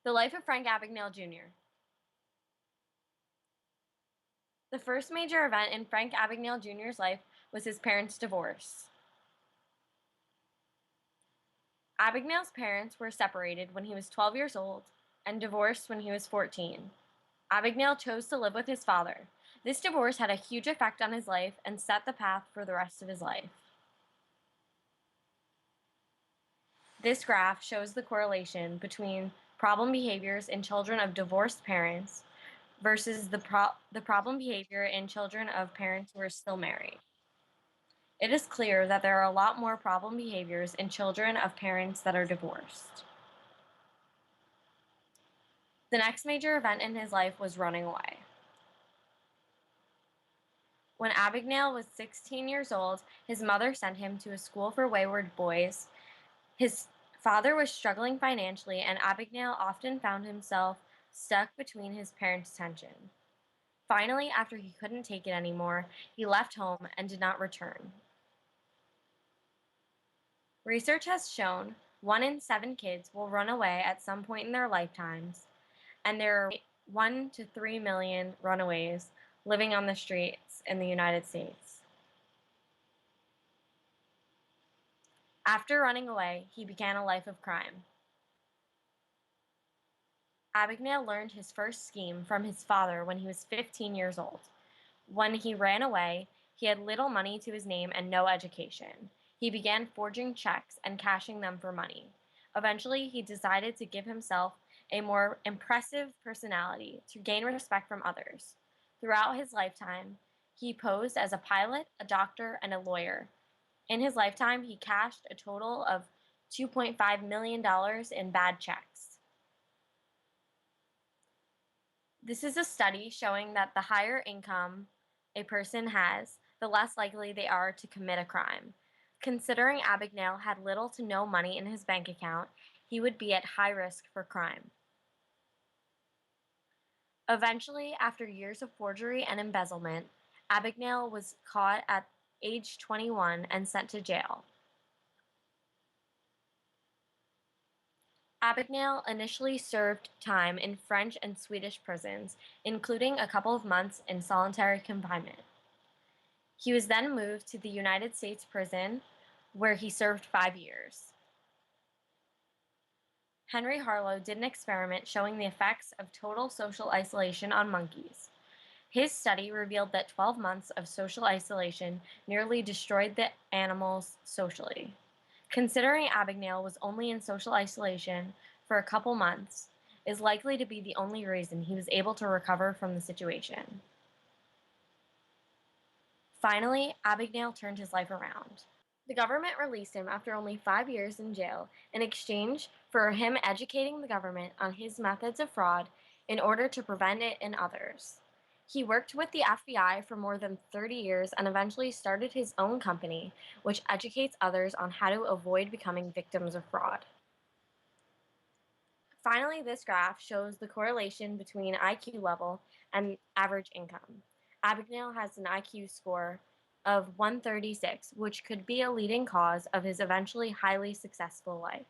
The life of Frank Abagnale Jr. The first major event in Frank Abagnale Jr.'s life was his parents' divorce. Abagnale's parents were separated when he was 12 years old and divorced when he was 14. Abagnale chose to live with his father. This divorce had a huge effect on his life and set the path for the rest of his life. This graph shows the correlation between problem behaviors in children of divorced parents versus the problem behavior in children of parents who are still married. It is clear that there are a lot more problem behaviors in children of parents that are divorced. The next major event in his life was running away. When Abagnale was 16 years old, his mother sent him to a school for wayward boys. His father was struggling financially, and Abagnale often found himself stuck between his parents' tension. Finally, after he couldn't take it anymore, he left home and did not return. Research has shown 1 in 7 kids will run away at some point in their lifetimes, and there are 1 to 3 million runaways living on the streets in the United States. After running away, he began a life of crime. Abagnale learned his first scheme from his father when he was 15 years old. When he ran away, he had little money to his name and no education. He began forging checks and cashing them for money. Eventually, he decided to give himself a more impressive personality to gain respect from others. Throughout his lifetime, he posed as a pilot, a doctor, and a lawyer. In his lifetime, he cashed a total of $2.5 million in bad checks. This is a study showing that the higher income a person has, the less likely they are to commit a crime. Considering Abagnale had little to no money in his bank account, he would be at high risk for crime. Eventually, after years of forgery and embezzlement, Abagnale was caught at age 21 and sent to jail. Abagnale initially served time in French and Swedish prisons, including a couple of months in solitary confinement. He was then moved to the United States prison, where he served 5 years. Henry Harlow did an experiment showing the effects of total social isolation on monkeys. His study revealed that 12 months of social isolation nearly destroyed the animals socially. Considering Abagnale was only in social isolation for a couple months, is likely to be the only reason he was able to recover from the situation. Finally, Abagnale turned his life around. The government released him after only 5 years in jail in exchange for him educating the government on his methods of fraud in order to prevent it in others. He worked with the FBI for more than 30 years and eventually started his own company, which educates others on how to avoid becoming victims of fraud. Finally, this graph shows the correlation between IQ level and average income. Abagnale has an IQ score of 136, which could be a leading cause of his eventually highly successful life.